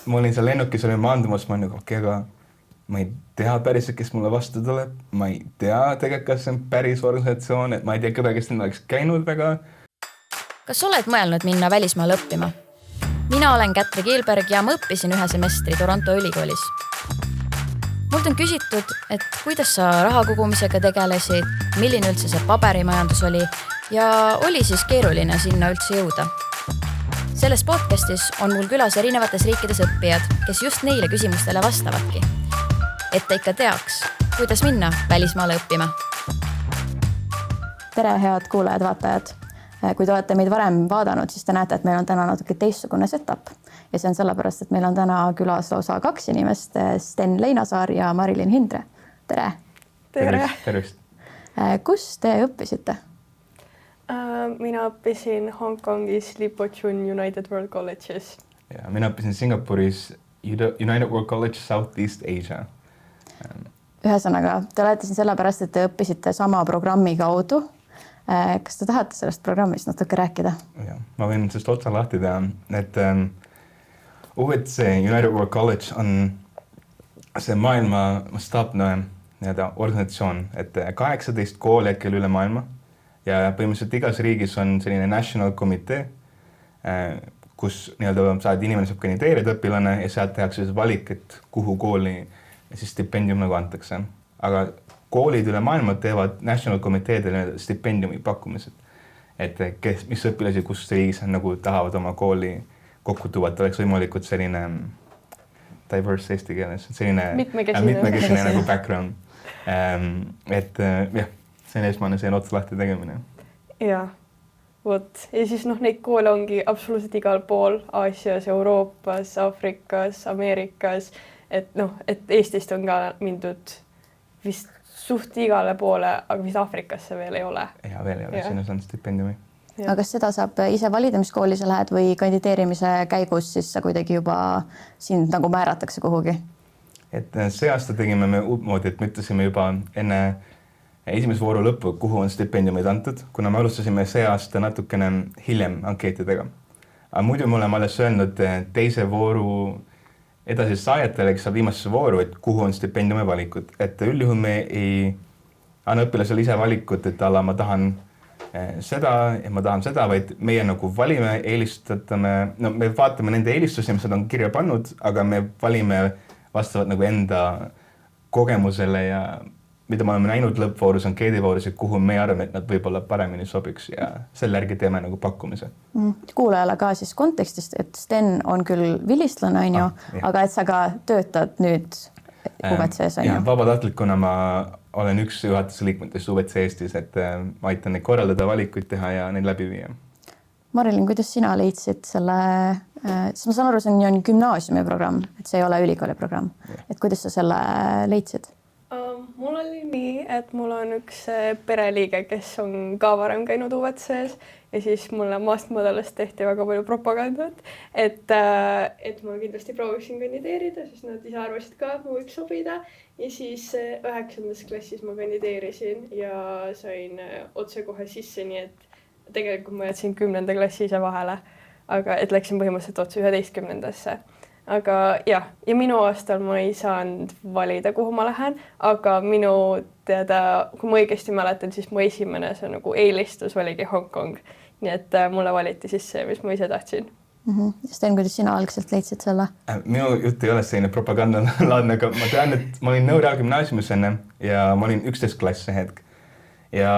ma olin seal lennukis, olin maandumas, ma olin nagu okei, aga ma ei tea päriselt, kes mulle vastu tuleb. Ma ei tea tegelikult, kas see on päris organisatsioon, et ma ei tea keda, kes neil oleks käinud väga. Kas oled mõelnud minna välismaale õppima? Mina olen Kätri Kiilberg ja ma õppisin ühe semestri Toronto ülikoolis. Mult on küsitud, et kuidas sa raha kogumisega tegelesid, milline üldse see paberimajandus oli ja oli siis keeruline sinna üldse jõuda. Selles podcastis on mul külas erinevates riikides õppijad, kes just neile küsimustele vastavadki. Et ta ikka teaks, kuidas minna välismaale õppima. Tere, head kuulajad, vaatajad. Kui te olete meid varem vaadanud, siis te näete, et meil on täna natuke teistsugune setup. Ja see on sellepärast, et meil on täna külas lausa 2 inimest, Sten Leinasaar ja Marilyn Hindre. Tere! Tere! Tervist! Kus te õppisite? Mina õppisin Hongkongis Lipochun United World Colleges. Ja mina õppisin Singapuris United World College Southeast Asia. Ühesõnaga, te olete siin sellepärast, et te õppisite sama programmi kaudu. Kas te tahate sellest programmist natuke rääkida? Ja, ma võin sellest otsa lahti teha, et UWC United World College on see maailma mastaapne organisatsioon, et 18 kooli hetkel üle maailma ja põhimõtteliselt igas riigis on selline national komitee, kus saad inimene saab kandideerida õpilane ja sealt tehakse valik, et kuhu kooli siis stipendium nagu antakse. Aga koolid üle maailma teevad national komiteedele stipendiumi pakkumised. Et mis õpilasi, kus riigis nagu tahavad oma kooli kokku tuua, et oleks võimalikult selline diverse eesti keeles, selline mitmekesine nagu background. Et jah, see on esmane see otsa lahti tegemine. Ja, vot. Ja siis neid koole ongi absoluutselt igal pool, Aasias, Euroopas, Afrikas, Ameerikas. Et Eestist on ka mindud vist suht igale poole, aga vist Afrikasse veel ei ole. Ja veel ei ole, siin on stipendiumi. Aga kas seda saab ise valida, mis kooli sa lähed või kandideerimise käigus, siis sa kuidagi juba sind nagu määratakse kuhugi? Et see aasta tegime me uutmoodi, et me ütlesime juba enne esimese vooru lõppu, kuhu on stipendiumid antud, kuna me alustasime see aasta natukene hiljem ankeetidega. Aga muidu me oleme alles öelnud teise vooru edasi saajatele, kes saab viimasesse vooru, et kuhu on stipendiumi valikud. Et üldjuhul me ei anna õpilasele ise valikut, et ma tahan seda ja ma tahan seda, vaid meie nagu valime, eelistatame, me vaatame nende eelistusi, mis nad on kirja pannud, aga me valime vastavalt nagu enda kogemusele ja mida me oleme näinud lõppvoorus, ankeedivoorus, et kuhu me arvame, et nad võib-olla paremini sobiks ja selle järgi teeme nagu pakkumise. Kuulajale ka siis kontekstist, et Sten on küll vilistlane, on ju, aga et sa ka töötad nüüd UWC-s, on ju? Vabatahtlikuna ma olen üks juhatuse liikmetest UWC Eestis, et ma aitan neid korraldada, valikuid teha ja neid läbi viia. Marilyn, kuidas sina leidsid selle, siis ma saan aru, see on gümnaasiumi programm, et see ei ole ülikooli programm. Et kuidas sa selle leidsid? Mul oli nii, et mul on üks pereliige, kes on ka varem käinud UWC-s ja siis mulle maastmõdelast tehti väga palju propagandat, et ma kindlasti prooviksin kandideerida, siis nad ise arvasid ka, et ma võiks sobida ja siis 9. klassis ma kandideerisin ja sain otse kohe sisse, nii et tegelikult ma jätsin 10. klassi ise vahele, aga et läksin põhimõtteliselt otse 11. Aga jah, ja minu aastal ma ei saanud valida, kuhu ma lähen, aga minu teada, kui ma õigesti mäletan, siis mu esimene see nagu eelistus oligi Hongkong. Nii et mulle valiti siis see, mis ma ise tahtsin. Sten, kuidas sina algselt leidsid selle? Minu jutt ei ole selline propagandalaadne, aga ma tean, et ma olin Nõure gümnaasiumis enne ja ma olin 11 klass see hetk. Ja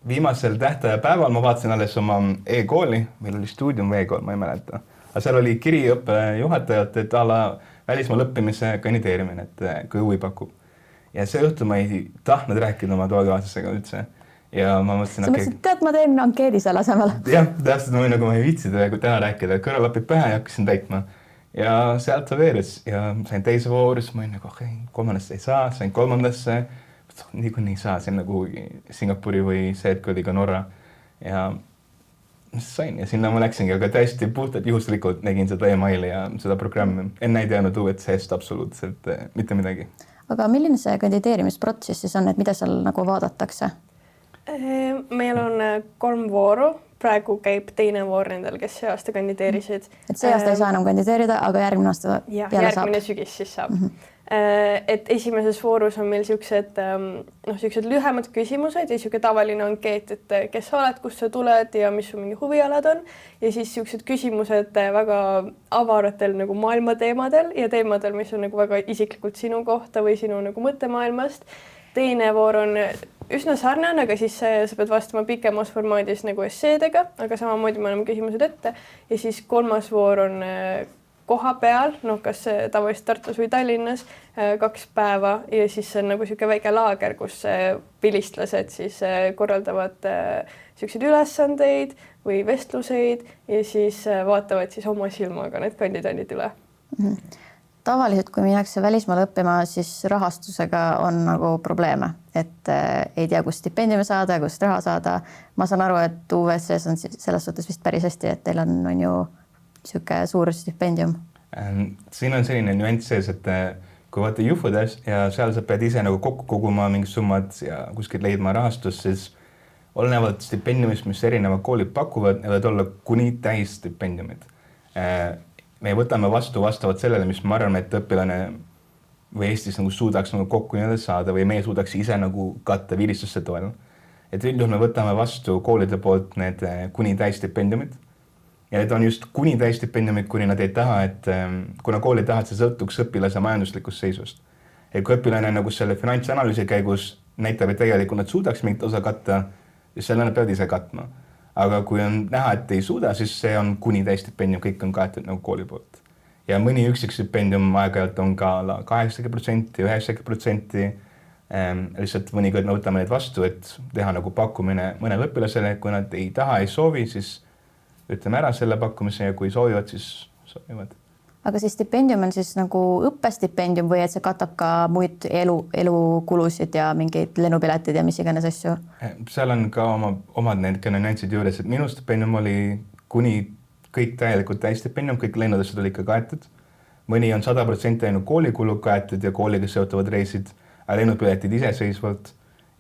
viimasel tähtaja päeval ma vaatasin alles oma e-kooli, meil oli stuudium e-kool, ma ei mäleta. Aga seal oli kiri õppejuhatajalt, et välismaal õppimise kandideerimine, et kui huvi pakub. Ja see õhtu ma ei tahtnud rääkida oma toakaaslasega üldse. Ja ma mõtlesin, sa mõtlesid, tead, ma teen ankeedi selle asemel. Jah, täpselt nagu ma ei viitsida täna rääkida, kõrvalapid pähe ja hakkasin täitma. Ja sealt ta veeres ja sain teise voorus, ma olin nagu, okei, 3. ei saa, sain 3. Niikuinii ei saa sinna kuhugi Singapuri või see hetk oli ka Norra. Ja sain ja sinna ma läksingi, aga täiesti puhtalt juhuslikult nägin seda e-maili ja seda programmi. Enne ei teadnud UWC-st absoluutselt mitte midagi. Aga milline see kandideerimisprotsess siis on, et mida seal nagu vaadatakse? Meil on 3 vooru, praegu käib teine voor nendel, kes see aasta kandideerisid. Et see aasta ei saa enam kandideerida, aga järgmine aasta peale saab. Järgmine sügis siis saab. Et esimeses voorus on meil siuksed lühemad küsimused ja siuke tavaline ankeet, et kes sa oled, kust sa tuled ja mis su mingi huvialad on. Ja siis siuksed küsimused väga avaratel nagu maailmateemadel ja teemadel, mis on nagu väga isiklikult sinu kohta või sinu nagu mõttemaailmast. Teine voor on üsna sarnane, aga siis sa pead vastama pikemas formaadis nagu esseedega, aga samamoodi me oleme küsimused ette. Ja siis 3. voor on koha peal, kas tavaliselt Tartus või Tallinnas 2 päeva ja siis see on nagu siuke väike laager, kus vilistlased siis korraldavad siukseid ülesandeid või vestluseid ja siis vaatavad siis oma silmaga need kandidaadid üle. Tavaliselt, kui minnakse välismaale õppima, siis rahastusega on nagu probleeme, et ei tea, kus stipendiumi saada, kust raha saada. Ma saan aru, et UWC-s on selles suhtes vist päris hästi, et teil on ju siuke suur stipendium. Siin on selline nüanss sees, et kui vaata juhfudes ja seal sa pead ise nagu kokku koguma mingid summad ja kuskilt leidma rahastust, siis olenevalt stipendiumist, mis erinevad koolid pakuvad, võivad olla kuni täis stipendiumid. Me võtame vastavalt sellele, mis ma arvan, et õpilane või Eestis nagu suudaks nagu kokku saada või meie suudaks ise nagu katta viilistusse toel. Et üldjuhul me võtame vastu koolide poolt need kuni täis stipendiumid. Ja need on just kuni täis stipendiumid, kuni nad ei taha, et kuna kooli tahad, see sõltuks õpilase majanduslikust seisust. Et kui õpilane nagu selle finantsanalüüsi käigus näitab, et tegelikult nad suudaks mingit osa katta, siis selle nad peavad ise katma. Aga kui on näha, et ei suuda, siis see on kuni täis stipendium, kõik on kaetud nagu kooli poolt. Ja mõni üksik stipendium aeg-ajalt on ka 80%, 90%. Lihtsalt mõnikord me võtame need vastu, et teha nagu pakkumine mõnele õpilasele, kui nad ei taha, ei soovi, siis ütleme ära selle pakkumise ja kui soovivad, siis soovivad. Aga see stipendium on siis nagu õppestipendium või et see katab ka muid elukulusid ja mingeid lennupiletid ja mis iganes asju? Seal on ka omad need nüansid juures, et minu stipendium oli kuni kõik täielikult täistipendium, kõik lennudest oli ikka kaetud. Mõni on 100% ainult koolikulu kaetud ja kooliga seotuvad reisid, aga lennupiletid iseseisvalt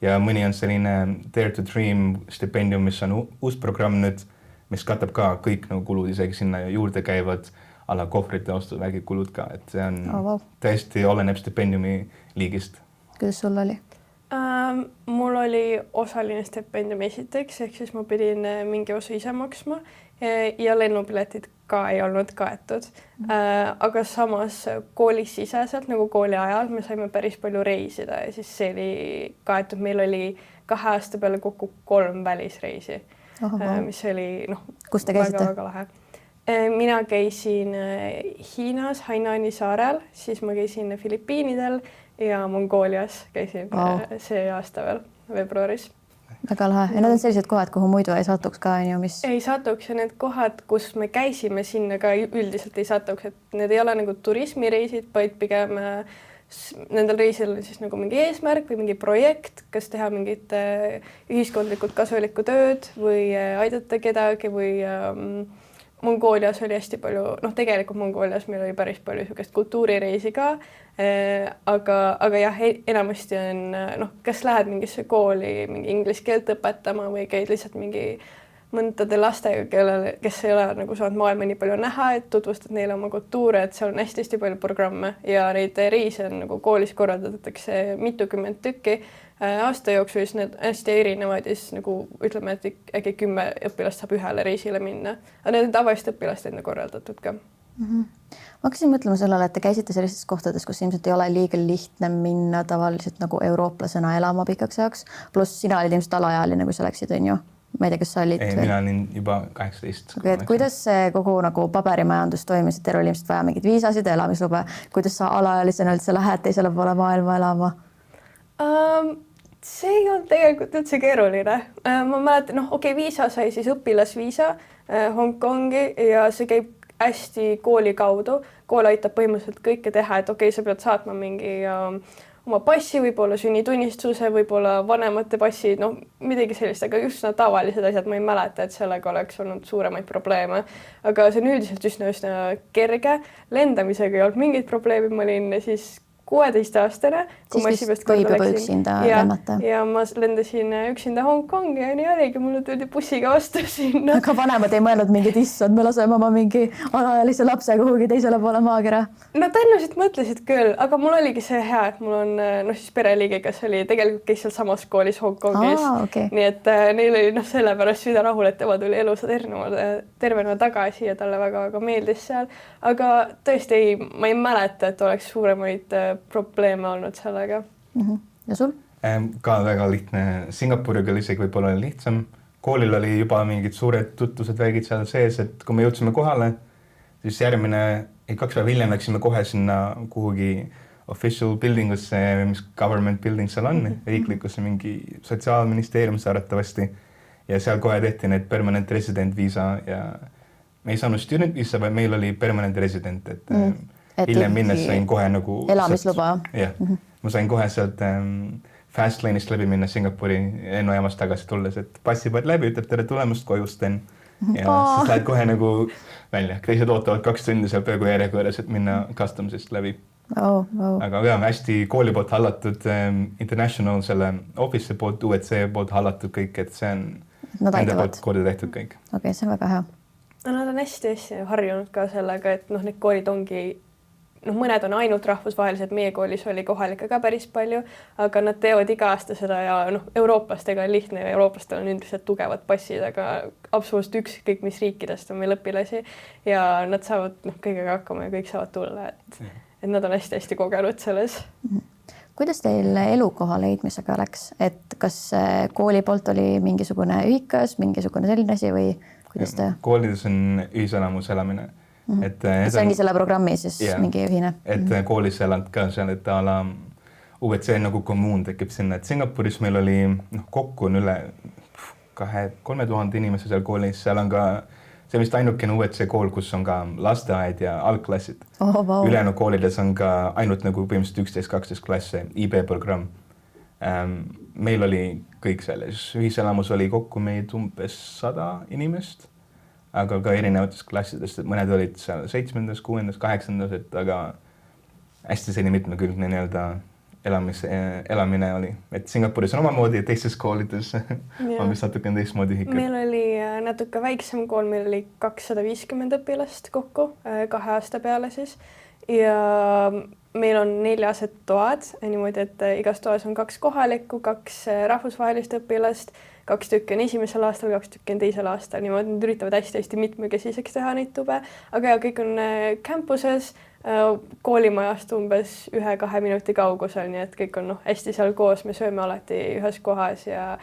ja mõni on selline Dare to Dream stipendium, mis on uus programm nüüd, mis katab ka kõik nagu kulud isegi sinna juurde käivad alla kohvrite ostuvägi kulud ka, et see on täiesti oleneb stipendiumi liigist. Kuidas sul oli? Mul oli osaline stipendium esiteks, ehk siis ma pidin mingi osa ise maksma ja lennupiletid ka ei olnud kaetud. Aga samas koolis siseselt nagu kooli ajal me saime päris palju reisida ja siis see oli kaetud. Meil oli 2 aasta peale kokku 3 välisreisi, mis oli Kus te käisite? Väga lahe. Mina käisin Hiinas, Hainani saarel, siis ma käisin Filipiinidel ja Mongoolias käisin see aasta veel veebruaris. Väga lahe. Ja need on sellised kohad, kuhu muidu ei satuks ka, mis... Ei satuks ja need kohad, kus me käisime sinna ka üldiselt ei satuks, et need ei ole nagu turismireisid, vaid pigem nendel reisil on siis nagu mingi eesmärk või mingi projekt, kas teha mingit ühiskondlikult kasulikku tööd või aidata kedagi või Mongoolias oli hästi palju, tegelikult Mongoolias meil oli päris palju niisugust kultuurireisi ka, aga jah, enamasti on, kas lähed mingisse kooli mingi inglise keelt õpetama või käid lihtsalt mingi mõndade lastega, kes ei ole nagu saanud maailma nii palju näha, et tutvustad neile oma kultuure, et seal on hästi palju programme ja neid reise on nagu koolis korraldatakse mitukümmend tükki aasta jooksul, siis need hästi erinevad ja siis nagu ütleme, et äkki 10 õpilast saab ühele reisile minna. Aga need on tavalist õpilast enne korraldatud ka. Ma hakkasin mõtlema sellele, et te käisite sellistes kohtades, kus ilmselt ei ole liiga lihtne minna tavaliselt nagu eurooplasena elama pikaks ajaks. Pluss sina olid ilmselt alaealine, kui sa läksid, on ju? Ma ei tea, kas sa olid... Ei, mina olin juba 18. Okay, kuidas see kogu nagu paberimajandus toimis, et teil oli ilmselt vaja mingid viisasid ja elamislube? Kuidas sa alaealisena üldse lähed teisele poole maailma elama? See ei olnud tegelikult üldse keeruline. Ma mäletan, viisa sai siis õpilasviisa Hongkongi ja see käib hästi kooli kaudu. Kool aitab põhimõtteliselt kõike teha, et sa pead saatma mingi oma passi, võib-olla sünnitunnistuse, võib-olla vanemate passi, midagi sellist, aga just tavalised asjad ma ei mäleta, et sellega oleks olnud suuremaid probleeme. Aga see on üldiselt üsna kerge. Lendamisega ei olnud mingit probleemi, ma olin siis 16-aastane, kui ma esimest korda läksin. Ja ma lendasin üksinda Hongkongi ja nii oligi, mulle tuldi bussiga vastu sinna. Aga vanemad ei mõelnud mingid issad, me laseme oma mingi alaealise lapse kuhugi teisele poole maakera. No tõenäoliselt mõtlesid küll, aga mul oligi see hea, et mul on siis pereliige, kes oli tegelikult käis seal samas koolis Hongkongis. Okay. Nii et neil oli sellepärast süda rahul, et tema tuli elus tervena tagasi ja talle väga-väga meeldis seal. Aga tõesti ma ei mäleta, et oleks suuremaid probleeme olnud sellega. Ja sul? Ka väga lihtne. Singapuriga oli isegi võib-olla lihtsam. Koolil oli juba mingid suured tutvused väigid seal sees, et kui me jõudsime kohale, siis 2 päeva hiljem läksime kohe sinna kuhugi official buildingusse, mis government building seal on, riiklikusse mingi sotsiaalministeeriumisse arvatavasti. Ja seal kohe tehti need permanent resident viisa ja me ei saanud student viisa, vaid meil oli permanent resident, et hiljem minnes sain kohe nagu elamisluba. Jah, ma sain kohe sealt fast lane'ist läbi minna Singapuri lennujaamast tagasi tulles, et passi pead läbi, ütleb tere tulemust kojusten ja siis lähed kohe nagu välja. Teised ootavad 2 tundi seal peaaegu järjekorras, et minna customisest läbi. Aga jah, hästi kooli poolt hallatud, international selle office poolt, UEC poolt hallatud kõik, et see on nende poolt korda tehtud kõik. Okei, see on väga hea. Nad on hästi harjunud ka sellega, et need koolid ongi mõned on ainult rahvusvahelised, meie koolis oli kohalikke ka päris palju, aga nad teevad iga aasta seda ja eurooplastega on lihtne ja eurooplastel on üldiselt tugevad passid, aga absoluutselt ükskõik mis riikidest on meil õpilasi ja nad saavad kõigega hakkama ja kõik saavad tulla, et nad on hästi-hästi kogenud selles. Kuidas teil elukoha leidmisega läks, et kas kooli poolt oli mingisugune ühikas, mingisugune selline asi või kuidas te? Koolides on ühiselamus elamine. See ongi selle programmi siis mingi ühine. Et koolis elad ka seal, et ala UEC nagu kommuun tekib sinna, et Singapuris meil oli kokku on üle 3000 inimese seal koolis, seal on ka see vist ainukene UEC kool, kus on ka lasteaed ja algklassid. Ülejäänud koolides on ka ainult nagu põhimõtteliselt 11-12 klasse IB-programm. Meil oli kõik selles, ühiselamus oli kokku meid umbes 100 inimest. Aga ka erinevatest klassidest, et mõned olid seal 7., 6., 8., et aga hästi selline mitmekülgne elamine oli. Et Singapuris on omamoodi ja teistes koolides on vist natuke teistmoodi ühikad. Meil oli natuke väiksem kool, meil oli 250 õpilast kokku 2 aasta peale siis ja meil on 4 toad, niimoodi, et igas toas on 2 kohalikku, 2 rahvusvahelist õpilast, 2 tükki on esimesel aastal, 2 tükki on teisel aastal, niimoodi nad üritavad hästi-hästi mitmekesiseks teha neid tube, aga ja kõik on campuses, koolimajast umbes 1-2 minuti kaugusel, nii et kõik on hästi seal koos, me sööme alati ühes kohas ja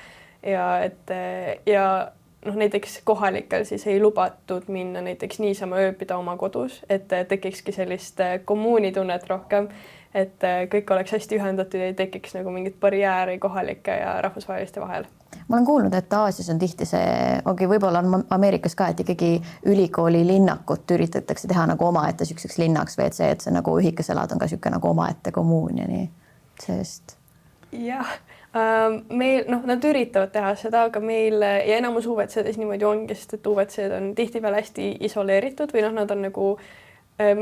näiteks kohalikel siis ei lubatud minna näiteks niisama ööbida oma kodus, et tekikski sellist kommuunitunnet rohkem, et kõik oleks hästi ühendatud ja ei tekiks nagu mingit barjääri kohalike ja rahvusvaheliste vahel. Ma olen kuulnud, et Aasias on tihti see, võib-olla on Ameerikas ka, et ikkagi ülikooli linnakut üritatakse teha nagu omaette sükseks linnaks või et see nagu ühikaselad on ka süke nagu omaette kommuun ja nii sellest. Jah, meil, nad üritavad teha seda, aga meil ja enamus UVC-des niimoodi ongi, sest et UVC-d on tihtipeale hästi isoleeritud või nad on nagu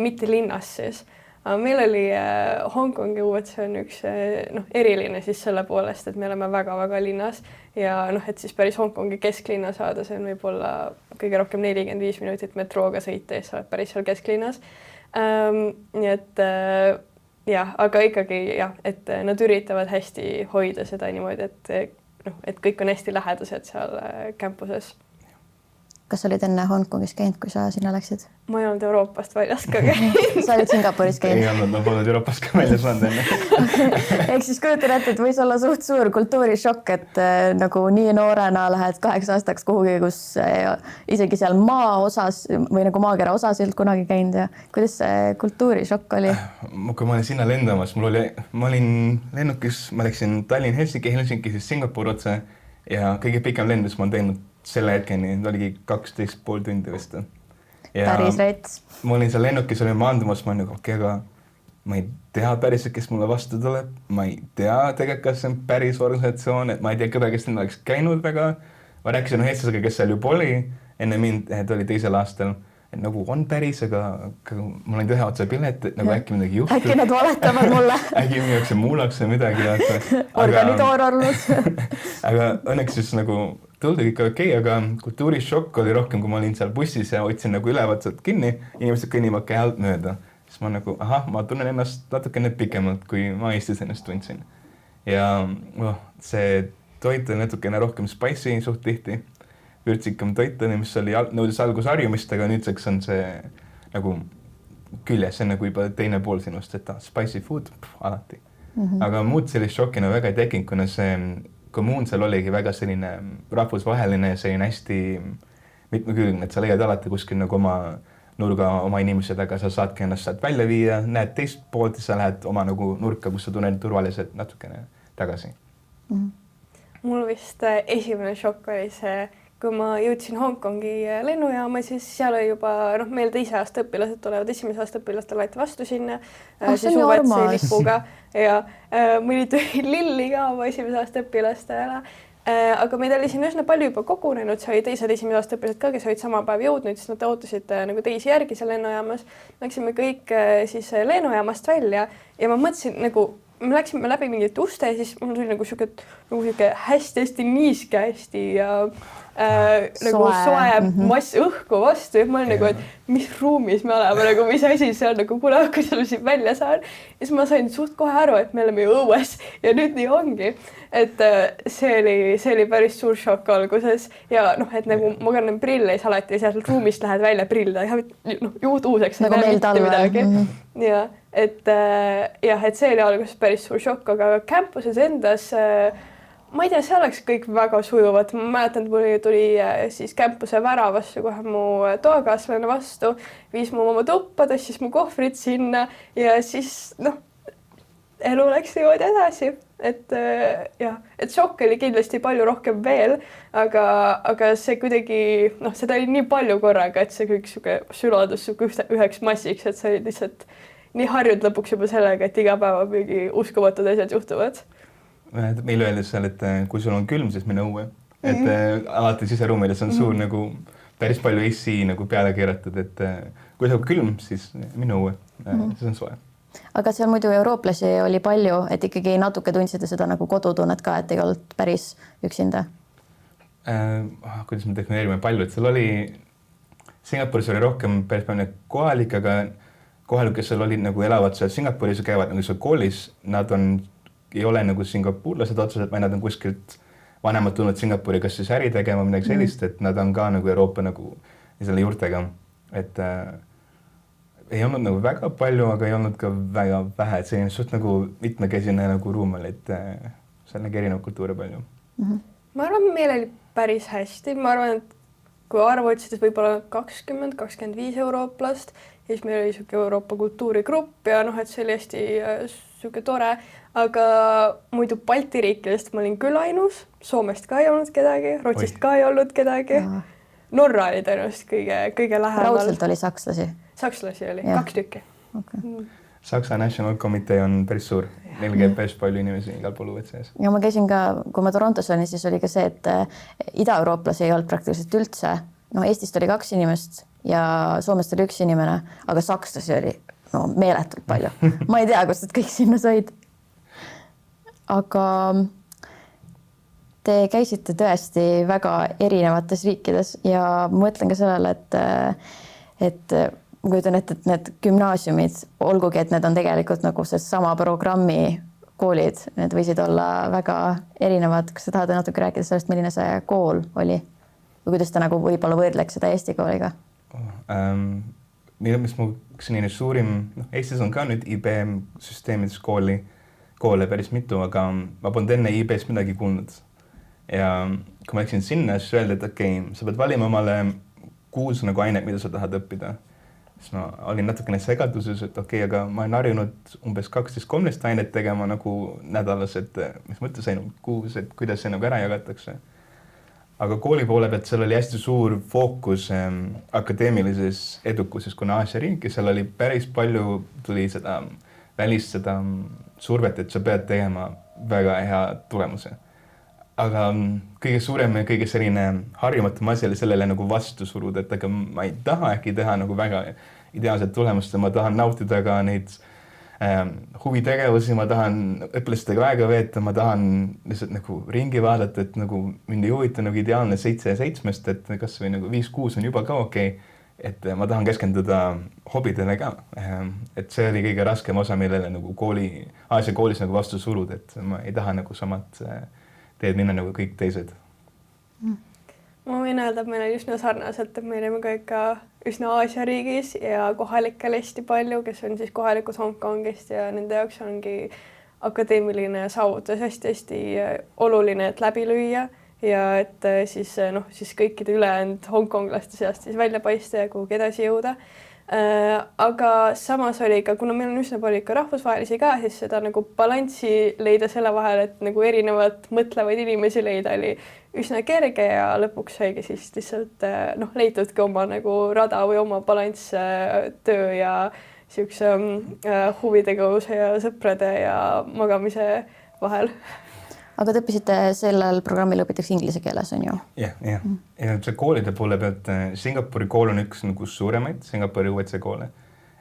mitte linnas siis. Meil oli Hongkongi UVC on üks eriline siis selle poolest, et me oleme väga-väga linnas ja et siis päris Hongkongi kesklinna saada, see on võib-olla kõige rohkem 45 minutit metrooga sõita ja sa oled päris seal kesklinnas. Nii et aga ikkagi et nad üritavad hästi hoida seda niimoodi, et kõik on hästi lähedased seal campuses. Kas olid enne Hongkongis käinud, kui sa sinna läksid? Ma ei olnud Euroopast väljas ka käinud. Sa olid Singapuris käinud? Ei olnud, ma polnud Euroopast ka väljas olnud enne. Ehk siis kujutan ette, et võis olla suht suur kultuurishokk, et nagu nii noorena lähed 8 aastaks kuhugi, kus isegi seal maa osas või nagu maakera osas ei olnud kunagi käinud ja kuidas see kultuurishokk oli? Kui ma olin sinna lendamas, ma olin lennukis, ma läksin Tallinn-Helsingi, siis Singapur otse ja kõige pikem lend, mis ma olen teinud selle hetkeni, oligi 12,5 tundi vist. Päris rets. Ma olin seal lennukis, olin maandumas, ma olin nagu aga ma ei tea päris, kes mulle vastu tuleb. Ma ei tea tegelikult, kas see on päris organisatsioon, et ma ei tea kõige, kes neil oleks käinud väga. Ma rääkisin eestlasega, kes seal juba oli enne mind, et oli 2. aastal nagu on päris, aga mul on ühe otsa pilet, et nagu äkki midagi juhtub. Äkki nad valetavad mulle. Äkki mingi muulaks või midagi. Organitoorarlus. Aga õnneks siis nagu tuldi kõik okei, aga kultuurishokk oli rohkem, kui ma olin seal bussis ja otsin nagu ülevat sealt kinni, inimesed kõnnivad käelt mööda. Siis ma nagu, ma tunnen ennast natukene pikemalt, kui ma Eestis ennast tundsin. Ja see toit oli natukene rohkem spicy suht tihti. Vürtsikam toitani, mis oli nõudis algus harjumist, aga nüüdseks on see nagu küljes, see on nagu juba teine pool sinust, et spicy food alati. Aga muud sellist šokina väga ei tekkinud, kuna see kommuun seal oligi väga selline rahvusvaheline ja selline hästi mitmekülgne, et sa leiad alati kuskil nagu oma nurga oma inimesedega, sa saadki ennast sealt välja viia, näed teist poolt ja sa lähed oma nagu nurka, kus sa tunned turvaliselt natukene tagasi. Mul vist esimene šokk oli see, kui ma jõudsin Hongkongi lennujaama, siis seal oli juba, meil teise aasta õpilased tulevad, esimese aasta õpilastel laeti vastu sinna, siis UVC lipuga ja mõni tõi lilli ka oma esimese aasta õpilastele. Aga meid oli siin üsna palju juba kogunenud, see oli teised esimese aasta õpilased ka, kes olid sama päev jõudnud, siis nad ootasid nagu teisi järgi seal lennujaamas. Läksime kõik siis lennujaamast välja ja ma mõtlesin nagu, me läksime läbi mingit uste ja siis mul tuli nagu siuke hästi niiske hästi ja nagu soe mass õhku vastu ja ma olin nagu, et mis ruumis me oleme, nagu mis asi see on, nagu kuna kui selle siin välja saan. Ja siis ma sain suht kohe aru, et me oleme ju õues ja nüüd nii ongi. Et see oli päris suur šokk alguses ja et nagu ma kannan prille ja alati ja sealt ruumist lähed välja prillida juht uuseks. Nagu meil talve. Ja, et see oli alguses päris suur šokk, aga campuses endas ma ei tea, see oleks kõik väga sujuvad. Ma mäletan, et mul tuli siis campuse väravasse kohe mu toakaaslane vastu, viis mu oma tuppa, tassis mu kohvrid sinna ja siis elu läks niimoodi edasi. Et šokk oli kindlasti palju rohkem veel, aga see kuidagi, seda oli nii palju korraga, et see kõik süladus üheks massiks, et see oli lihtsalt nii harjud lõpuks juba sellega, et iga päeva mingi uskumatud asjad juhtuvad. Meil öeldi seal, et kui sul on külm, siis mine õue. Et alati siseruumides on suur nagu päris palju AC nagu peale keeratud, et kui sul on külm, siis mine õue. See on soe. Aga seal muidu eurooplasi oli palju, et ikkagi natuke tundsite seda nagu kodutunnet ka, et ei olnud päris üksinda? Kuidas me defineerime palju, et seal oli Singapuris oli rohkem päris palju kohalik, aga kohalik, kes seal olid nagu elavad seal Singapuris ja käivad nagu seal koolis, nad ei ole nagu singapurlased otseselt, vaid nad on kuskilt vanemad tulnud Singapuri, kas siis äri tegema midagi sellist, et nad on ka nagu Euroopa nagu selle juurtega. Et ei olnud nagu väga palju, aga ei olnud ka väga vähe, et see on suht nagu mitmekesine nagu ruum oli, et seal nägi erinev kultuuri palju. Ma arvan, meil oli päris hästi. Ma arvan, et kui arvu otsides võib-olla 20-25 eurooplast, siis meil oli siuke Euroopa kultuurigrupp ja et see oli hästi siuke tore. Aga muidu Balti riikidest ma olin küll ainus, Soomest ka ei olnud kedagi, Rootsist ka ei olnud kedagi. Norra oli tõenäoliselt kõige lähemal. Raudselt oli sakslasi? Sakslasi oli, 2 tükki. Okay. Saksa National Committee on päris suur, neil käib päris palju inimesi igal pool UVC-s. Ja ma käisin ka, kui ma Torontos olin, siis oli ka see, et ida-eurooplasi ei olnud praktiliselt üldse. Eestist oli 2 inimest ja Soomest oli 1 inimene, aga sakslasi oli meeletult palju. Ma ei tea, kust kõik sinna said. Aga te käisite tõesti väga erinevates riikides ja mõtlen ka sellele, et ma kujutan ette, et need gümnaasiumid, olgugi, et need on tegelikult nagu see sama programmi koolid, need võisid olla väga erinevad. Kas sa tahad natuke rääkida sellest, milline see kool oli? Või kuidas ta nagu võib-olla võrdleks seda Eesti kooliga? Mis mu selline suurim, Eestis on ka nüüd IBM süsteemides koole päris mitu, aga ma polnud enne IB-st midagi kuulnud. Ja kui ma läksin sinna, siis öeldi, et okei, sa pead valima omale 6 nagu ainet, mida sa tahad õppida. Siis ma olin natukene segaduses, et okei, aga ma olen harjunud umbes 12-13 ainet tegema nagu nädalas, et mis mõttes ainult 6, et kuidas see nagu ära jagatakse. Aga kooli poole pealt seal oli hästi suur fookus akadeemilises edukuses, kuna Aasia riik ja seal oli päris palju tuli seda välist seda survet, et sa pead tegema väga hea tulemuse. aga kõige suurem ja kõige selline harjumatum asi oli sellele nagu vastu suruda, et aga ma ei taha äkki teha nagu väga ideaalset tulemust ja ma tahan nautida ka neid huvitegevusi, ma tahan õpilastega aega veeta, ma tahan lihtsalt nagu ringi vaadata, et nagu mind ei huvita nagu ideaalne 7/7, et kas või nagu 5/6 on juba ka okei. Et ma tahan keskenduda hobidele ka. Et see oli kõige raskem osa, millele nagu Aasia koolis nagu vastu suruda, et ma ei taha nagu samat teed minna nagu kõik teised. Ma võin öelda, et meil oli üsna sarnaselt, et me olime ka ikka üsna Aasia riigis ja kohalikel hästi palju, kes on siis kohalikud Hongkongist ja nende jaoks ongi akadeemiline saavutus hästi-hästi oluline, et läbi lüüa ja et siis kõikide ülejäänud hongkonglaste seast siis välja paista ja kuhugi edasi jõuda. Aga samas oli ikka, kuna meil on üsna palju ikka rahvusvahelisi ka, siis seda nagu balanssi leida selle vahel, et nagu erinevad mõtlevaid inimesi leida oli üsna kerge ja lõpuks saigi siis lihtsalt leitudki oma nagu rada või oma balanss töö ja siukse huvitegevuse ja sõprade ja magamise vahel. Aga te õppisite sellel programmil õpitakse inglise keeles, on ju? Jah. Ja see koolide poole pealt Singapuri kool on üks nagu suuremaid Singapuri UWC koole.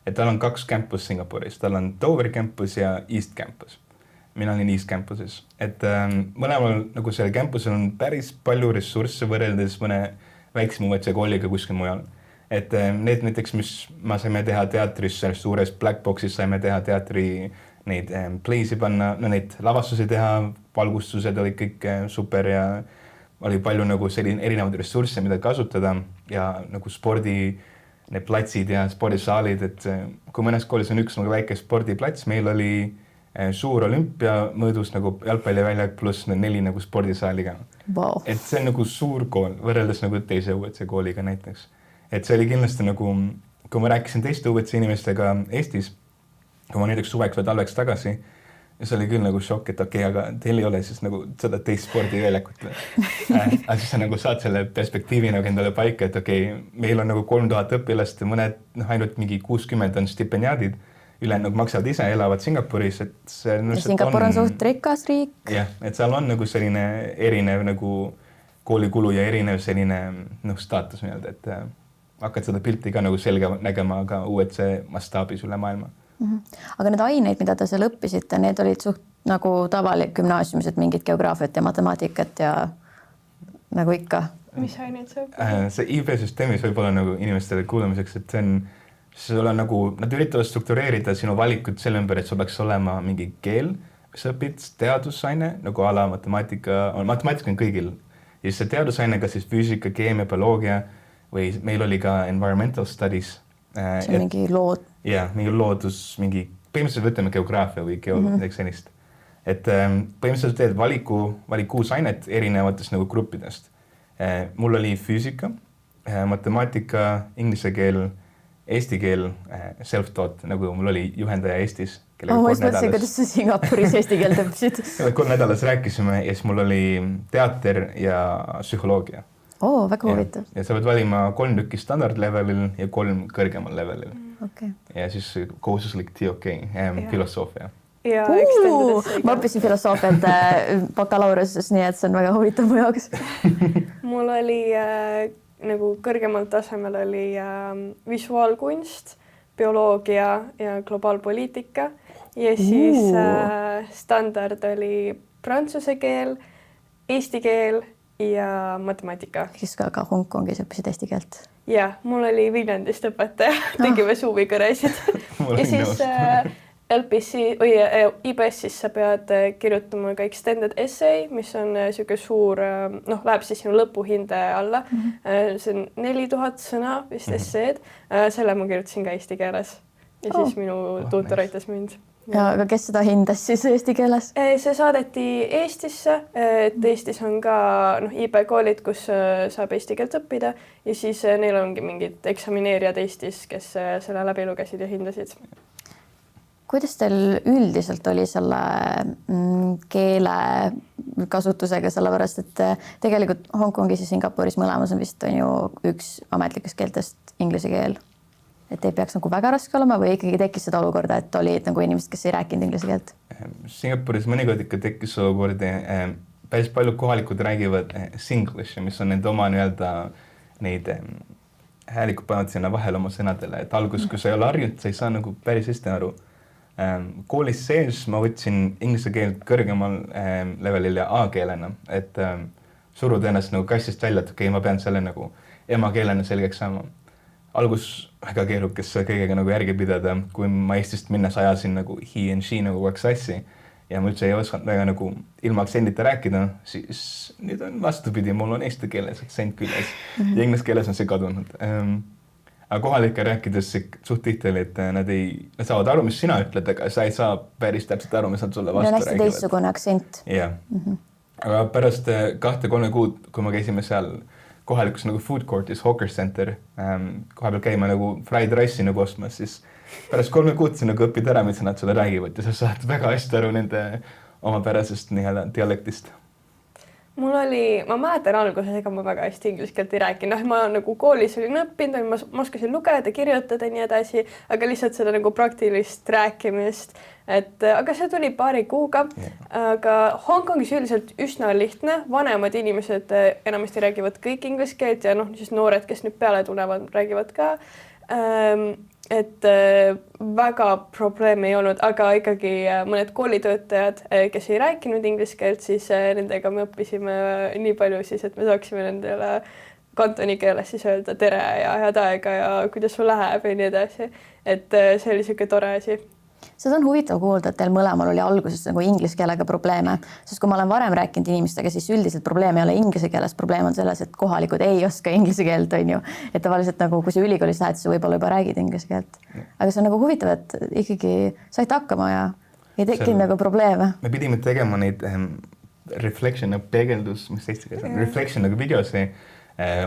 Et tal on 2 campus Singapuris. Tal on Dover campus ja East campus. Mina olin East campuses. Et mõlemal nagu selle campusel on päris palju ressursse võrreldes mõne väiksema UWC kooliga kuskil mujal. Et need näiteks, mis ma saime teha teatris, selles suures Black Boxis saime teha teatri neid playsi panna, neid lavastusi teha, valgustused olid kõik super ja oli palju nagu selline erinevaid ressursse, mida kasutada ja nagu spordi, need platsid ja spordisaalid, et kui mõnes koolis on üks nagu väike spordiplats, meil oli suur olümpia mõõdus nagu jalgpalliväljak pluss 4 nagu spordisaaliga. Wow. Et see on nagu suur kool, võrreldes nagu teise UWC kooliga näiteks. Et see oli kindlasti nagu, kui ma rääkisin teiste UWC inimestega Eestis, kui ma näiteks suveks või talveks tagasi, ja see oli küll nagu šokk, et okei, aga teil ei ole siis nagu seda teist spordiväljakut. Aga siis sa nagu saad selle perspektiivi nagu endale paika, et okei, meil on nagu 3000 õpilast ja mõned ainult mingi 60 on stipendiaadid, üle nagu maksavad ise, elavad Singapuris, et see Singapur on suht rikas riik. Jah, et seal on nagu selline erinev nagu koolikulu ja erinev selline staatus nii-öelda, et hakkad seda pilti ka nagu selge nägema ka UWC mastaabis üle maailma. Aga need aineid, mida te seal õppisite, need olid suht nagu tavalik gümnaasiumis, et mingid geograafiat ja matemaatikat ja nagu ikka. Mis aineid sa õppisid? See IB-süsteemis võib olla nagu inimestele kuulamiseks, et sul on nagu, nad üritavad struktureerida sinu valikut selle ümber, et sul peaks olema mingi keel, mis õpid, teadusaine, nagu ala matemaatika on kõigil. Ja see teadusaine, kas siis füüsika, keemia, bioloogia või meil oli ka environmental studies. See on mingi lood. Jah, mingi loodus, põhimõtteliselt võtame geograafia või midagi sellist. Et põhimõtteliselt teed valiku 6 ainet erinevatest nagu gruppidest. Mul oli füüsika, matemaatika, inglise keel, eesti keel, self-taught, nagu mul oli juhendaja Eestis. Ma mõtlesin, kuidas sa Singapuris eesti keelt õppisid. 3 nädalas rääkisime ja siis mul oli teater ja psühholoogia. Väga huvitav. Ja sa võid valima 3 tükki standard levelil ja 3 kõrgemal levelil. Okay. Ja siis kohustuslik TOK, filosoofia. Ja ma õppisin filosoofiat bakalaureuses, nii et see on väga huvitav mu jaoks. Mul oli nagu kõrgemal tasemel oli visuaalkunst, bioloogia ja globaalpoliitika ja siis standard oli prantsuse keel, eesti keel ja matemaatika. Kes ka Hongkongis õppisid eesti keelt? Jah, mul oli Viljandist õpetaja, tegime suvikõresid. Ja siis LPC või IBS-is sa pead kirjutama ka extended essay, mis on siuke suur, läheb siis sinu lõpuhinde alla. See on 4000 sõna vist esseed. Selle ma kirjutasin ka eesti keeles ja siis minu tuutor aitas mind. Ja, aga kes seda hindas siis eesti keeles? See saadeti Eestisse, et Eestis on ka IB-koolid, kus saab eesti keelt õppida ja siis neil ongi mingid eksamineerijad Eestis, kes selle läbi lugesid ja hindasid. Kuidas teil üldiselt oli selle keele kasutusega, sellepärast, et tegelikult Hongkongis ja Singapuris mõlemas on vist on ju üks ametlikest keeltest inglise keel. Et ei peaks nagu väga raske olema või ikkagi tekkis seda olukorda, et olid nagu inimesed, kes ei rääkinud inglise keelt? Singapuris mõnikord ikka tekkis olukordi. päris palju kohalikud räägivad singlishi, mis on nende oma nii-öelda neid häälikud panevad sinna vahele oma sõnadele, et alguses, kui sa ei ole harjunud, sa ei saa nagu päris hästi aru. Koolis sees ma võtsin inglise keelt kõrgemal levelil ja A-keelena, et suruda ennast nagu kassist välja, et okei, ma pean selle nagu emakeelena selgeks saama. Algus väga keerukas kõigega nagu järgi pidada, kui ma Eestist minnes ajasin nagu he and she nagu kaks assi ja ma üldse ei osanud väga nagu ilma aktsendita rääkida, siis nüüd on vastupidi, mul on eesti keeles aktsent küljes ja inglise keeles on see kadunud. Aga kohalike rääkides suht tihti oli, et nad saavad aru, mis sina ütled, aga sa ei saa päris täpselt aru, mis nad sulle vastu räägivad. See on hästi teistsugune aktsent. Jah. Aga pärast 2-3 kuud, kui me käisime seal kohalikus nagu food courtis, Hawker Center, koha peal käima nagu fried rice'i nagu ostmas, siis pärast 3 kuud sa nagu õpid ära, mis nad sulle räägivad ja sa saad väga hästi aru nende omapärasest dialektist. Ma mäletan alguses, ega ma väga hästi inglise keelt ei rääkinud, ma nagu koolis olin õppinud, ma oskasin lugeda, kirjutada ja nii edasi, aga lihtsalt seda nagu praktilist rääkimist, aga see tuli paari kuuga, aga Hongkongis üldiselt üsna lihtne, vanemad inimesed enamasti räägivad kõik inglise keelt ja siis noored, kes nüüd peale tulevad, räägivad ka. Et väga probleeme ei olnud, aga ikkagi mõned koolitöötajad, kes ei rääkinud inglise keelt, siis nendega me õppisime nii palju siis, et me saaksime nendele kantoni keeles siis öelda tere ja head aega ja kuidas sul läheb ja nii edasi. Et see oli siuke tore asi. Seda on huvitav kuulda, et teil mõlemal oli alguses nagu inglise keelega probleeme, sest kui ma olen varem rääkinud inimestega, siis üldiselt probleem ei ole inglise keeles, probleem on selles, et kohalikud ei oska inglise keelt, on ju. Et tavaliselt nagu, kui sa ülikoolis lähed, siis võib-olla juba räägid inglise keelt. Aga see on nagu huvitav, et ikkagi said hakkama ja ei tekkinud nagu probleeme. Me pidime tegema neid reflection, peegeldus, mis eesti keeles on, reflection nagu videosi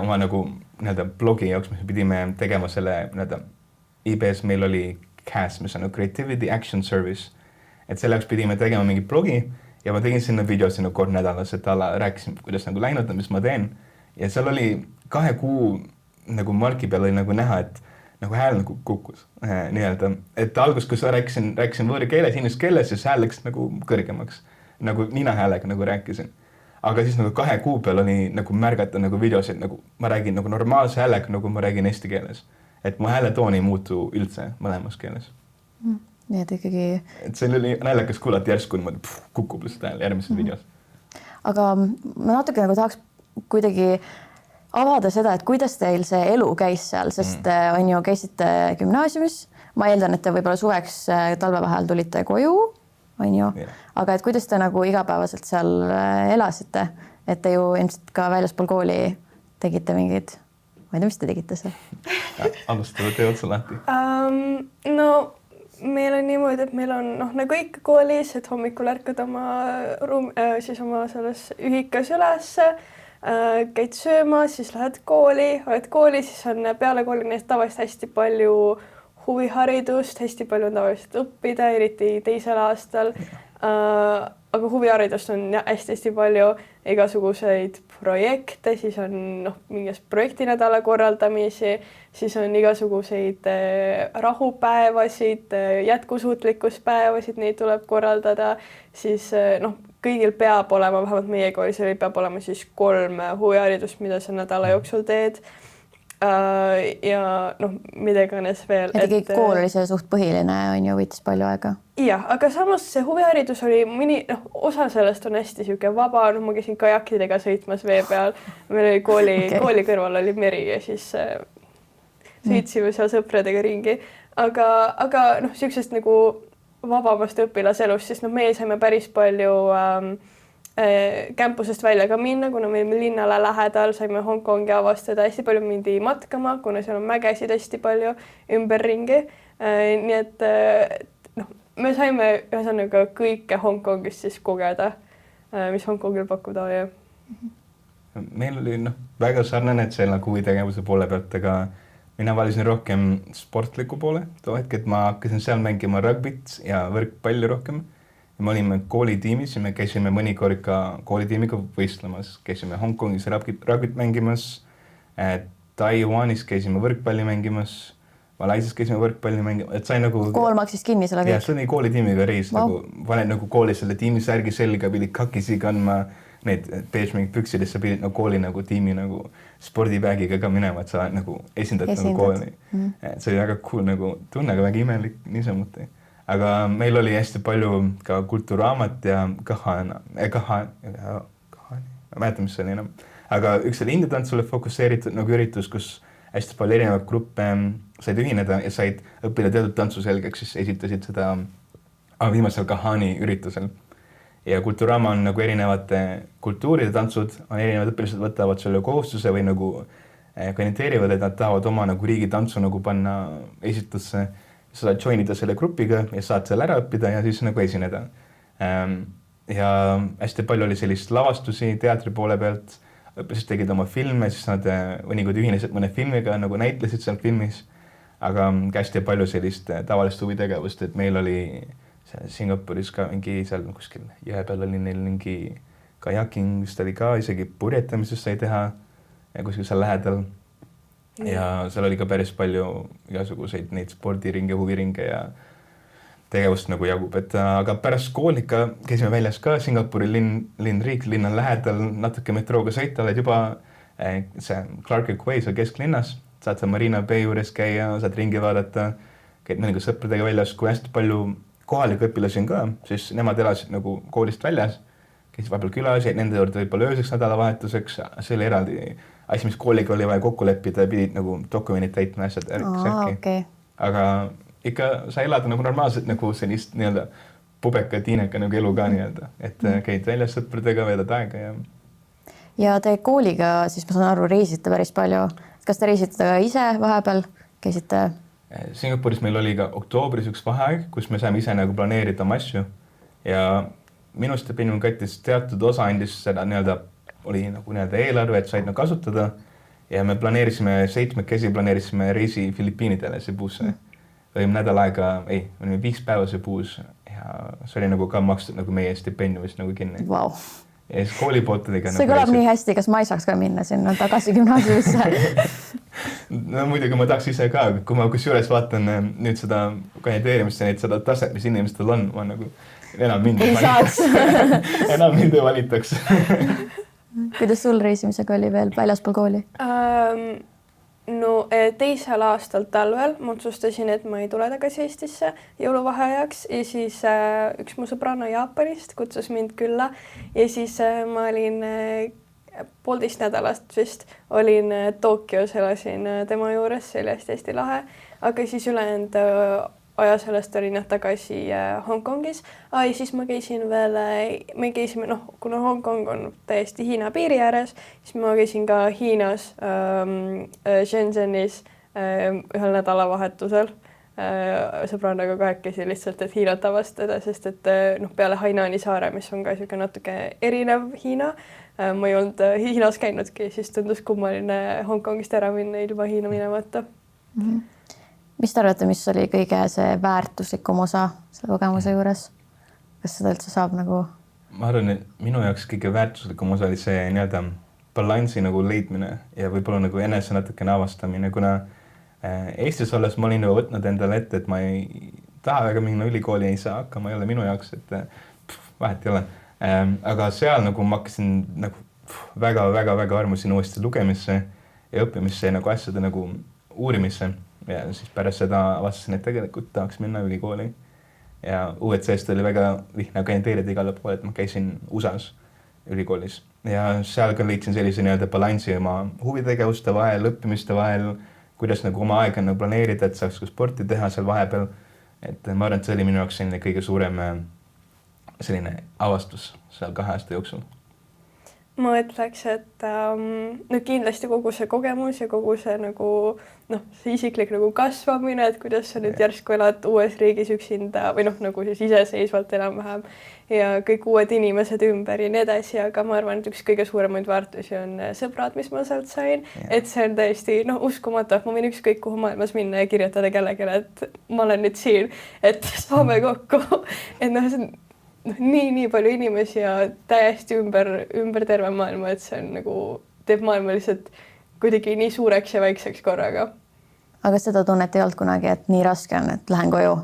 oma nagu blogi jaoks, mis me pidime tegema selle IBS meil oli CAS, mis on Creativity Action Service. Et selleks pidime tegema mingi blogi ja ma tegin sinna videosi nagu kord nädalas, et rääkisin, kuidas nagu läinud on, mis ma teen. Ja seal oli 2 kuu nagu marki peal oli nagu näha, et nagu hääl nagu kukkus nii-öelda. Et algus, kui sa rääkisin võõri keeles, inglise keeles, siis hääl läks nagu kõrgemaks. Nagu nina häälega nagu rääkisin. Aga siis nagu 2 kuu peal oli nagu märgata nagu videosid, nagu ma räägin nagu normaalse häälega, nagu ma räägin eesti keeles. Et mu hääletoon ei muutu üldse mõlemas keeles. Nii et ikkagi... Et see oli naljakas kuulata järsku, kui kukub lihtsalt hääl järgmises videos. Aga ma natuke nagu tahaks kuidagi avada seda, et kuidas teil see elu käis seal, sest on ju käisite gümnaasiumis. Ma eeldan, et te võib-olla suveks talvevahel tulite koju, on ju. Aga et kuidas te nagu igapäevaselt seal elasite? Et te ju ilmselt ka väljaspool kooli tegite mingid... Ma ei tea, mis te tegite seal? Alustava tee otsa lahti. No meil on niimoodi, et meil on nagu ikka koolis, et hommikul ärkad siis oma selles ühikas üles, käid sööma, siis lähed kooli, oled kooli, siis on peale kooli neist tavaliselt hästi palju huviharidust, hästi palju on tavaliselt õppida, eriti teisel aastal. Aga huviharidust on hästi palju igasuguseid projekte, siis on mingis projektinädala korraldamisi, siis on igasuguseid rahupäevasid, jätkusuutlikkuspäevasid, neid tuleb korraldada, siis kõigil peab olema, vähemalt meie koolis peab olema siis 3 huviharidust, mida sa nädala jooksul teed. Ja mida iganes veel. Et kool oli see suht põhiline, on ju, võitis palju aega. Jah, aga samas see huviharidus oli osa sellest on hästi siuke vaba, ma käisin kajakidega sõitmas vee peal, meil oli kooli kõrval oli meri ja siis sõitsime seal sõpradega ringi, aga siuksest nagu vabamast õpilaselust, siis meie saime päris palju campusest välja ka minna, kuna meil linnale lähedal saime Hongkongi avastada, hästi palju mindi matkama, kuna seal on mägesid hästi palju ümberringi. Nii et me saime ühesõnaga kõike Hongkongis siis kogeda, mis Hongkongil pakkuda oli. Meil oli väga sarnane, et see huvitegevuse poole pealt, aga mina valisin rohkem sportliku poole. Too hetk, et ma hakkasin seal mängima rugbit ja võrkpalli rohkem. Me olime koolitiimis ja me käisime mõnikord ka koolitiimiga võistlemas. Käisime Hongkongis rugbit mängimas, Taiwanis käisime võrkpalli mängimas, Malaisias käisime võrkpalli mängimas. Et sai nagu... Kool maksis kinni selle kõik? Ja see oli koolitiimiga reis. Vanen nagu koolis selle tiimisärgi selga, pidi kakisi kandma, need beige mingid püksid, sa pidid nagu kooli nagu tiimi nagu spordibägiga ka minema, et sa nagu esindad nagu kooli. See oli väga cool nagu tunne, aga väga imelik niisamuti. Aga meil oli hästi palju ka kultuurraamat ja kahani, ma mäletan, mis see oli enam. Aga üks oli India tantsule fokusseeritud nagu üritus, kus hästi palju erinevaid gruppe said ühineda ja said õppida teatud tantsu selgeks, siis esitasid seda viimasel kahani üritusel. Ja kultuurraama on nagu erinevate kultuuride tantsud, on erinevad õpilased võtavad selle kohustuse või nagu kandideerivad, et nad tahavad oma nagu riigi tantsu nagu panna esitusse. Sa saad joinida selle grupiga ja saad selle ära õppida ja siis nagu esineda. Ja hästi palju oli sellist lavastusi teatri poole pealt, õpilased tegid oma filme, siis nad mõnikord ühinesid mõne filmiga, nagu näitlesid seal filmis, aga hästi palju sellist tavalist huvitegevust, et meil oli Singapuris ka mingi seal kuskil jõe peal oli neil mingi kajaking, vist oli ka isegi purjetamises sai teha kuskil seal lähedal. Ja seal oli ka päris palju igasuguseid neid spordiringe, huviringe ja tegevust nagu jagub, et aga pärast kool ikka käisime väljas ka Singapuri linn on lähedal, natuke metrooga sõita, oled juba see Clarke Quay seal kesklinnas, saad sa Marina Bay juures käia, saad ringi vaadata, käid mõninga sõpradega väljas, kui hästi palju kohalikke õpilasi on ka, siis nemad elasid nagu koolist väljas, käisid vahepeal külas, jäid nende juurde võib-olla ööseks nädalavahetuseks, see oli eraldi asi, mis kooliga oli vaja kokku leppida ja pidid nagu dokumendid täitma asjad särki. Okay. Aga ikka sa elad nagu normaalselt nagu sellist nii-öelda pubeka, tiineka nagu elu ka nii-öelda, et käid väljas sõpradega, veedad aega ja... Ja te kooliga, siis ma saan aru, reisite päris palju. Kas te reisite ka ise vahepeal? Käisite... Singapuris meil oli ka oktoobris üks vaheaeg, kus me saime ise nagu planeerida oma asju ja minu stipendium kattis teatud osa andis seda nii-öelda oli nagu nii-öelda eelarve, et said nagu kasutada ja me planeerisime 7 planeerisime reisi Filipiinidele Cebusse. Olime nädal aega, olime 5 päeva Cebus ja see oli nagu ka makstud nagu meie stipendiumist nagu kinni. Wow. Ja siis kooli poolt oli ka see kõlab nii hästi, kas ma ei saaks ka minna sinna tagasi gümnaasiumisse? No muidugi ma tahaks ise ka, kui ma kusjuures vaatan nüüd seda kandideerimist ja seda taset, mis inimestel on, ma nagu enam mind ei saaks. enam mind ei valitaks. Kuidas sul reisimisega oli veel väljaspool kooli? No teisel aastal talvel ma otsustasin, et ma ei tule tagasi Eestisse jõuluvaheajaks ja siis üks mu sõbrana Jaapanist kutsus mind külla ja siis ma olin 1,5 nädalast vist olin Tokyos, elasin tema juures, see oli hästi lahe, aga siis ülejäänud aja sellest olin tagasi Hongkongis ja siis ma käisin veel, me käisime, kuna Hongkong on täiesti Hiina piiri ääres, siis ma käisin ka Hiinas Shenzhenis ühel nädalavahetusel sõbrannaga kahekesi lihtsalt, et Hiinat avastada, sest et peale Hainani saare, mis on ka siuke natuke erinev Hiina, ma ei olnud Hiinas käinudki, siis tundus kummaline Hongkongist ära minna ilma Hiina minemata. Mis te arvate, mis oli kõige see väärtuslikum osa selle kogemuse juures? Kas seda üldse saab nagu... Ma arvan, et minu jaoks kõige väärtuslikum osa oli see nii-öelda balansi nagu leidmine ja võib-olla nagu enese natukene avastamine, kuna Eestis olles ma olin juba võtnud endale ette, et ma ei taha väga minna ülikooli, ei saa hakkama, ei ole minu jaoks, et vahet ei ole. Aga seal nagu ma hakkasin nagu väga armusin uuesti lugemisse ja õppimisse nagu asjade nagu uurimisse. Ja siis pärast seda avastasin, et tegelikult tahaks minna ülikooli. Ja UEC-st oli väga lihtne kandideerida igale poole, et ma käisin USAs ülikoolis. Ja seal ka leidsin sellise nii-öelda balansi oma huvitegevuste vahel, õppimiste vahel, kuidas nagu oma aega nagu planeerida, et saaks ka sporti teha seal vahepeal. Et ma arvan, et see oli minu jaoks selline kõige suurem selline avastus seal 2 aasta jooksul. Ma ütleks, et kindlasti kogu see kogemus ja kogu see nagu see isiklik nagu kasvamine, et kuidas sa nüüd järsku elad uues riigis üksinda või nagu siis iseseisvalt enam-vähem ja kõik uued inimesed ümber ja nii edasi, aga ma arvan, et üks kõige suuremaid väärtusi on sõbrad, mis ma sealt sain, et see on täiesti uskumatu, et ma võin ükskõik kuhu maailmas minna ja kirjutada kellelegi, et ma olen nüüd siin, et saame kokku, et see on nii palju inimesi ja täiesti ümber terve maailma, et see on nagu teeb maailma lihtsalt kuidagi nii suureks ja väikseks korraga. Aga seda tunnet ei olnud kunagi, et nii raske on, et lähen koju,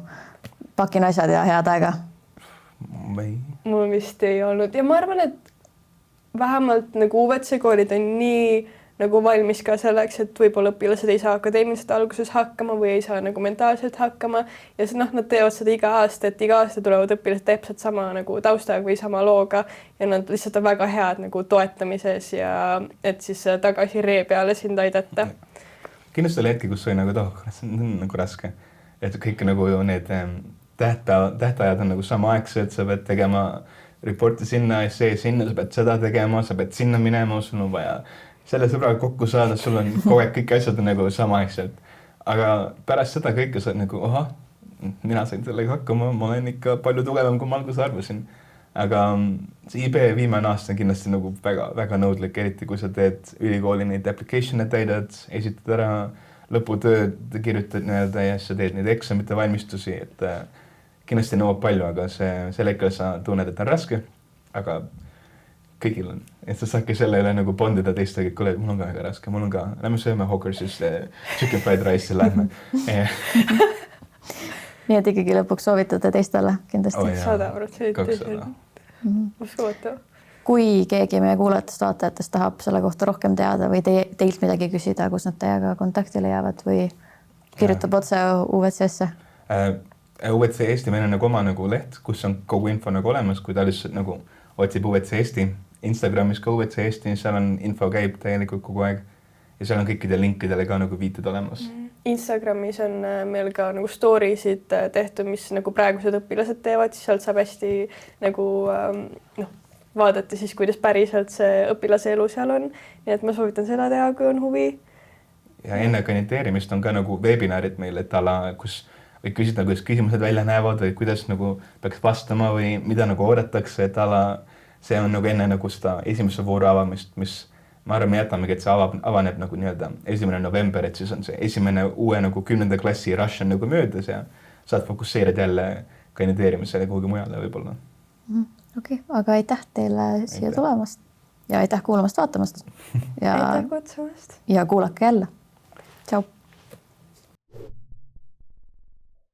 pakin asjad ja head aega? Mul vist ei olnud ja ma arvan, et vähemalt nagu UVC koolid on nii nagu valmis ka selleks, et võib-olla õpilased ei saa akadeemiliselt alguses hakkama või ei saa nagu mentaalselt hakkama ja nad teevad seda iga aasta, et iga aasta tulevad õpilased täpselt sama nagu taustaga või sama looga ja nad lihtsalt on väga head nagu toetamises ja et siis tagasi ree peale sind aidata. Kindlasti oli hetki, kus oli nagu, see on nagu raske, et kõik nagu need tähtajad on nagu samaaegselt, sa pead tegema reporti sinna, sinna, sa pead seda tegema, sa pead sinna minema, sul on vaja selle sõbraga kokku saada, sul on kogu aeg kõik asjad on nagu samaaegselt. Aga pärast seda kõike sa nagu, mina sain sellega hakkama, ma olen ikka palju tugevam, kui ma alguses arvasin. Aga see IB viimane aasta on kindlasti nagu väga, väga nõudlik, eriti kui sa teed ülikooli neid application'e täidad, esitad ära lõputööd, kirjutad nii-öelda ja sa teed neid eksamite valmistusi, et kindlasti nõuab palju, aga selle ikka sa tunned, et on raske, aga kõigil on, et sa saadki selle üle nagu bondida teistega, kuule, mul on ka väga raske, mul on ka, lähme sööme Hawkersis chicken fried rice'i, lähme. Nii et ikkagi lõpuks soovitate teistele kindlasti. 100%. Usuvatav. Kui keegi meie kuulajatest vaatajatest tahab selle kohta rohkem teada või teilt midagi küsida, kus nad teiega kontaktile jäävad või kirjutab otse UVC-sse? UVC Eesti meil on nagu oma nagu leht, kus on kogu info nagu olemas, kui ta lihtsalt nagu otsib UVC Eesti, Instagramis ka UVC Eesti, seal on info käib täielikult kogu aeg ja seal on kõikidele linkidele ka nagu viited olemas. Instagramis on meil ka nagu stories'id tehtud, mis nagu praegused õpilased teevad, siis sealt saab hästi nagu vaadata siis, kuidas päriselt see õpilase elu seal on. Nii et ma soovitan seda teha, kui on huvi. Ja enne kandideerimist on ka nagu webinarid meil, et kus või küsida, kuidas küsimused välja näevad või kuidas nagu peaks vastama või mida nagu oodatakse, et see on nagu enne nagu seda esimese vooru avamist, mis ma arvan, me jätamegi, et see avaneb nagu nii-öelda 1. november, et siis on see esimene uue nagu 10. klassi rush on nagu möödas ja saad fokusseerida jälle kandideerimisele kuhugi mujale võib-olla. Okei, aga aitäh teile siia tulemast ja aitäh kuulamast, vaatamast. Aitäh kutsumast. Ja kuulake jälle.